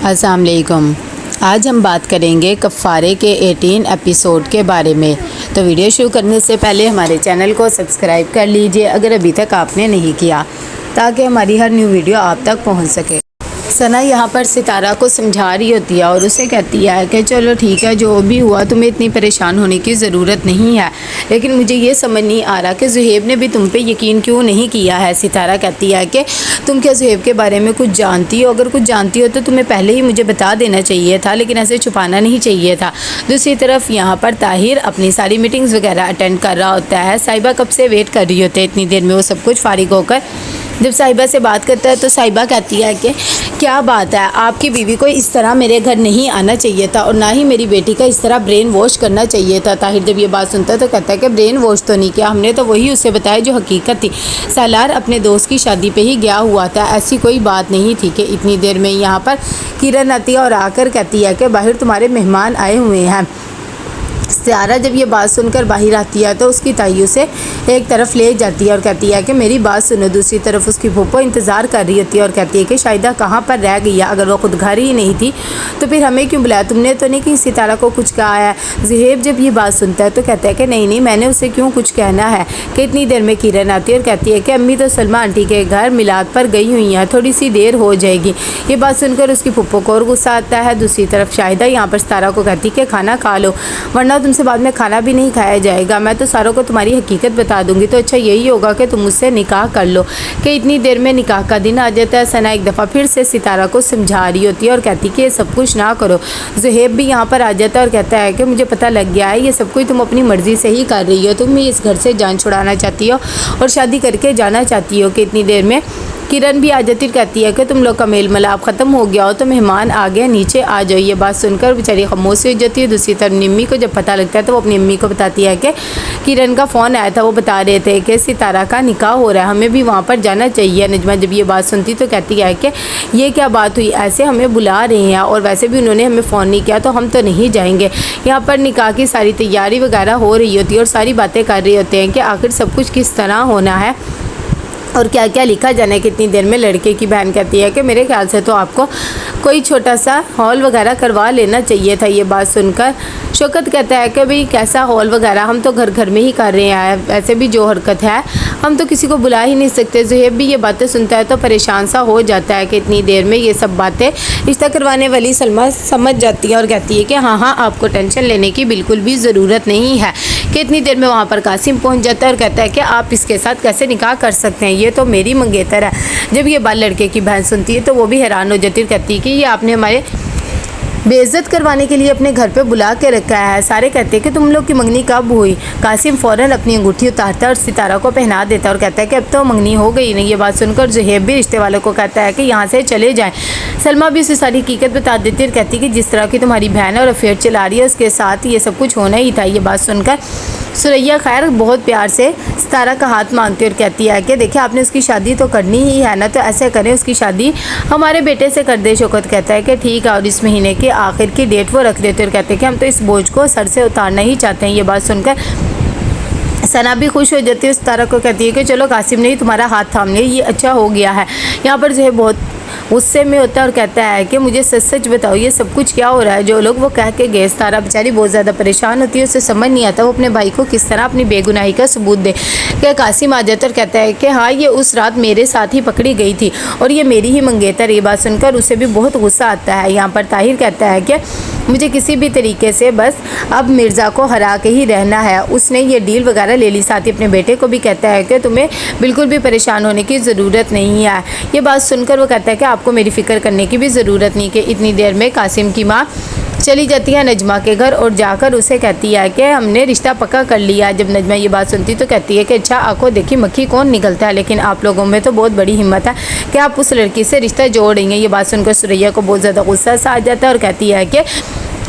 अस्सलाम वालेकुम। आज हम बात करेंगे कफ़ारे के 18 एपिसोड के बारे में। तो वीडियो शुरू करने से पहले हमारे चैनल को सब्सक्राइब कर लीजिए अगर अभी तक आपने नहीं किया, ताकि हमारी हर न्यू वीडियो आप तक पहुंच सके। सना यहाँ पर सितारा को समझा रही होती है और उसे कहती है कि चलो ठीक है, जो भी हुआ तुम्हें इतनी परेशान होने की ज़रूरत नहीं है, लेकिन मुझे ये समझ नहीं आ रहा कि ज़ुहैब ने भी तुम पे यकीन क्यों नहीं किया है। सितारा कहती है कि तुम क्या ज़ुहैब के बारे में कुछ जानती हो? अगर कुछ जानती हो तो तुम्हें पहले ही मुझे बता देना चाहिए था, लेकिन ऐसे छुपाना नहीं चाहिए था। दूसरी तरफ यहाँ पर ताहिर अपनी सारी मीटिंग्स वगैरह अटेंड कर रहा होता है। साहिबा कब से वेट कर रही होती है, इतनी देर में वो सब कुछ फारिग होकर जब साहिबा से बात करता है तो साहिबा कहती है कि क्या बात है, आपकी बीवी को इस तरह मेरे घर नहीं आना चाहिए था और ना ही मेरी बेटी का इस तरह ब्रेन वॉश करना चाहिए था। ताहिर जब ये बात सुनता है तो कहता है कि ब्रेन वॉश तो नहीं किया, हमने तो वही उसे बताया जो हकीकत थी। सालार अपने दोस्त की शादी पे ही गया हुआ था, ऐसी कोई बात नहीं थी। कि इतनी देर में यहाँ पर किरण आती है और आकर कहती है कि बाहर तुम्हारे मेहमान आए हुए हैं। सितारा जब ये बात सुनकर बाहर आती है तो उसकी ताई उसे एक तरफ ले जाती है और कहती है कि मेरी बात सुनो। दूसरी तरफ उसकी फूफो इंतज़ार कर रही होती है और कहती है कि शायदा कहाँ पर रह गई है, अगर वो खुद घर ही नहीं थी तो फिर हमें क्यों बुलाया? तुमने तो नहीं कि सितारा को कुछ कहा है? ज़ुहैब जब ये बात सुनता है तो कहता है कि नहीं, मैंने उसे क्यों कुछ कहना है। कि इतनी देर में किरण आती है और कहती है कि अम्मी तो सलमा आंटी के घर मिलाद पर गई हुई हैं, थोड़ी सी देर हो जाएगी। ये बात सुनकर उसकी फूफो को और गुस्सा आता है। दूसरी तरफ शाहिदा यहाँ पर सितारा को कहती है कि खाना खा लो, वरना तुमसे बाद में खाना भी नहीं खाया जाएगा। मैं तो सारों को तुम्हारी हकीकत बता दूंगी, तो अच्छा यही होगा कि तुम मुझसे निकाह कर लो। कि इतनी देर में निकाह का दिन आ जाता है। सना एक दफ़ा फिर से सितारा को समझा रही होती है और कहती कि ये सब कुछ ना करो। ज़ुहैब भी यहाँ पर आ जाता है और कहता है कि मुझे पता लग गया है, ये सब कुछ तुम अपनी मर्ज़ी से ही कर रही हो, तुम इस घर से जान छुड़ाना चाहती हो और शादी करके जाना चाहती हो। कि इतनी देर में किरण भी आ जाती कहती है कि तुम लोग का मेल मिलाप ख़त्म हो गया हो तो मेहमान आ गए, नीचे आ जाओ। ये बात सुनकर बेचारी खामोश हो जाती है। दूसरी तरफ निम्मी को जब पता लगता है तो वो अपनी अम्मी को बताती है कि किरण का फ़ोन आया था, वो बता रहे थे कि सितारा का निकाह हो रहा है, हमें भी वहाँ पर जाना चाहिए। नजमा जब ये बात सुनती तो कहती है कि ये क्या बात हुई, ऐसे हमें बुला रहे हैं और वैसे भी उन्होंने हमें फ़ोन नहीं किया तो हम तो नहीं जाएंगे। यहाँ पर निकाह की सारी तैयारी वगैरह हो रही होती है और सारी बातें कर रहे होते हैं कि आखिर सब कुछ किस तरह होना है और क्या क्या लिखा जाना है। कितनी देर में लड़के की बहन कहती है कि मेरे ख्याल से तो आपको कोई छोटा सा हॉल वगैरह करवा लेना चाहिए था। ये बात सुनकर शौकत कहता है कि भाई कैसा हॉल वगैरह, हम तो घर घर में ही कर रहे हैं, वैसे भी जो हरकत है हम तो किसी को बुला ही नहीं सकते। ज़ुहैब भी ये बातें सुनता है तो परेशान सा हो जाता है। कि इतनी देर में ये सब बातें रिश्ता करवाने वाली सलमा समझ जाती है और कहती है कि हाँ आपको टेंशन लेने की बिल्कुल भी ज़रूरत नहीं है। कि इतनी देर में वहाँ पर कासिम पहुँच जाता है और कहता है कि आप इसके साथ कैसे निकाह कर सकते हैं, ये तो मेरी मंगेतर है। जब ये बात लड़के की बहन सुनती है तो वो भी हैरान हो जाती है, कहती है कि ये आपने हमारे बेइज्जत करवाने के लिए अपने घर पे बुला के रखा है। सारे कहते हैं कि तुम लोग की मंगनी कब हुई? कासिम फ़ौरन अपनी अंगूठी उतारता है और सितारा को पहना देता है और कहता है कि अब तो मंगनी हो गई नहीं। ये बात सुनकर ज़ुहैब भी रिश्ते वालों को कहता है कि यहाँ से चले जाएं। सलमा भी उसे सारी हकीकत बता देती है और कहती है कि जिस तरह की तुम्हारी बहन और अफेयर चला रही है उसके साथ ये सब कुछ होना ही था। ये बात सुनकर सुरैया खैर बहुत प्यार से सितारा का हाथ मांगती है और कहती है कि देखिए आपने उसकी शादी तो करनी ही है ना, तो ऐसे करें उसकी शादी हमारे बेटे से कर दे। शौकत कहता है कि ठीक है और इस महीने के आखिर की डेट वो रख देते और कहते हैं कि हम तो इस बोझ को सर से उतारना ही चाहते हैं। ये बात सुनकर सना भी खुश हो जाती है। सितारा को कहती है कि चलो कासिम ने ही तुम्हारा हाथ थाम लिया, ये अच्छा हो गया है। यहाँ पर जो है बहुत गुस्से में होता है और कहता है कि मुझे सच सच बताओ ये सब कुछ क्या हो रहा है? जो लोग वो कह के गए। सितारा बेचारी बहुत ज़्यादा परेशान होती है, उसे समझ नहीं आता वो अपने भाई को किस तरह अपनी बेगुनाही का सबूत दे। क्या कासिम आ जाता और कहता है कि हाँ ये उस रात मेरे साथ ही पकड़ी गई थी और ये मेरी ही मंगेतर। ये बात सुनकर उसे भी बहुत गुस्सा आता है। यहाँ पर ताहिर कहता है कि मुझे किसी भी तरीके से बस अब मिर्ज़ा को हरा के ही रहना है। उसने ये डील वगैरह ले ली। साथ ही अपने बेटे को भी कहता है कि तुम्हें बिल्कुल भी परेशान होने की ज़रूरत नहीं है। ये बात सुनकर वो कहता है कि आपको मेरी फ़िक्र करने की भी ज़रूरत नहीं। कि इतनी देर में कासिम की माँ चली जाती है नजमा के घर और जाकर उसे कहती है कि हमने रिश्ता पक्का कर लिया। जब नजमा ये बात सुनती तो कहती है कि अच्छा आंखों देखी मक्खी कौन निकलता है, लेकिन आप लोगों में तो बहुत बड़ी हिम्मत है कि आप उस लड़की से रिश्ता जोड़ रही हैं। ये बात सुनकर सुरैया को बहुत ज़्यादा गुस्सा सा आ जाता है और कहती है कि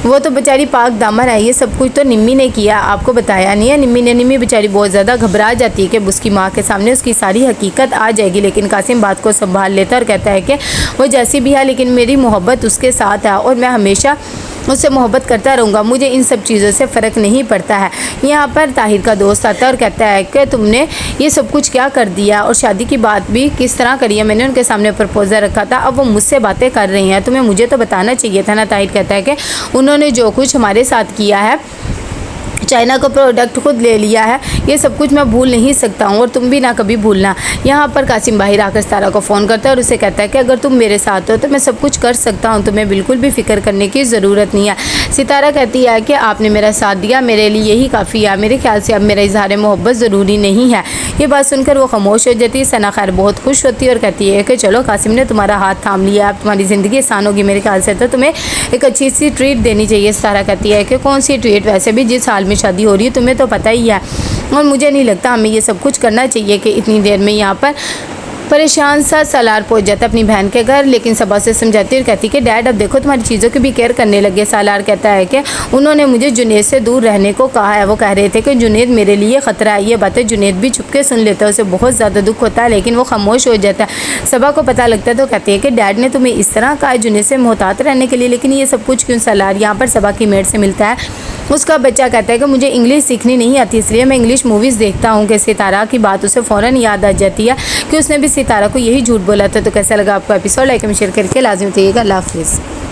वो तो बेचारी पाक दामन है, ये सब कुछ तो निम्मी ने किया, आपको बताया नहीं है निम्मी ने। निम्मी बेचारी बहुत ज़्यादा घबरा जाती है कि उसकी माँ के सामने उसकी सारी हकीकत आ जाएगी, लेकिन कासिम बात को संभाल लेता और कहता है कि वो जैसी भी है लेकिन मेरी मोहब्बत उसके साथ है और मैं हमेशा उससे मोहब्बत करता रहूँगा, मुझे इन सब चीज़ों से फ़र्क नहीं पड़ता है। यहाँ पर ताहिर का दोस्त आता है और कहता है कि तुमने ये सब कुछ क्या कर दिया और शादी की बात भी किस तरह करी है, मैंने उनके सामने प्रपोजल रखा था, अब वो मुझसे बातें कर रही हैं, तुम्हें मुझे तो बताना चाहिए था ना। ताहिर कहता है कि उन्होंने जो कुछ हमारे साथ किया है, चाइना का प्रोडक्ट खुद ले लिया है, ये सब कुछ मैं भूल नहीं सकता हूँ और तुम भी ना कभी भूलना। यहाँ पर कासिम बाहिर आकर सितारा को फ़ोन करता है और उसे कहता है कि अगर तुम मेरे साथ हो तो मैं सब कुछ कर सकता हूँ, तुम्हें बिल्कुल भी फ़िक्र करने की ज़रूरत नहीं है। सितारा कहती है कि आपने मेरा साथ दिया, मेरे लिए यही काफ़ी है, मेरे ख्याल से अब मेरा इजहार मोहब्बत ज़रूरी नहीं है। ये बात सुनकर वो खामोश हो जाती है। सना खैर बहुत खुश होती है और कहती है कि चलो कासिम ने तुम्हारा हाथ थाम लिया, अब तुम्हारी ज़िंदगी आसान होगी मेरे ख्याल से, तो तुम्हें एक अच्छी सी ट्रीट देनी चाहिए। सितारा कहती है कि कौन सी ट्रीट, वैसे भी जिस हाल में शादी हो रही है तुम्हें तो पता ही है, और मुझे नहीं लगता हमें ये सब कुछ करना चाहिए। कि इतनी देर में यहाँ पर परेशान सा सालार पहुंच जाता है अपनी बहन के घर, लेकिन सबा से समझाती और कहती कि डैड अब देखो तुम्हारी चीज़ों की भी केयर करने लगे। सालार कहता है कि उन्होंने मुझे जुनेद से दूर रहने को कहा है, वो कह रहे थे कि जुनेद मेरे लिए ख़तरा है। ये बातें जुनेद भी छुपके सुन लेता है, उसे बहुत ज़्यादा दुख होता है, लेकिन वो खामोश हो जाता है। सबा को पता लगता है तो कहती है कि डैड ने तुम्हें इस तरह कहा जुनेद से मोहतात रहने के लिए, लेकिन ये सब कुछ क्यों। सालार यहाँ पर सबा की मेड से मिलता है, उसका बच्चा कहता है कि मुझे इंग्लिश सीखनी नहीं आती, इसलिए मैं इंग्लिश मूवीज़ देखता हूँ। कि सितारा की बात उसे फ़ौरन याद आ जाती है कि उसने भी सितारा को यही झूठ बोला था। तो कैसा लगा आपको एपिसोड, लाइक एंड शेयर करके लाजमी बताइएगा। अल्लाह हाफ़िज़।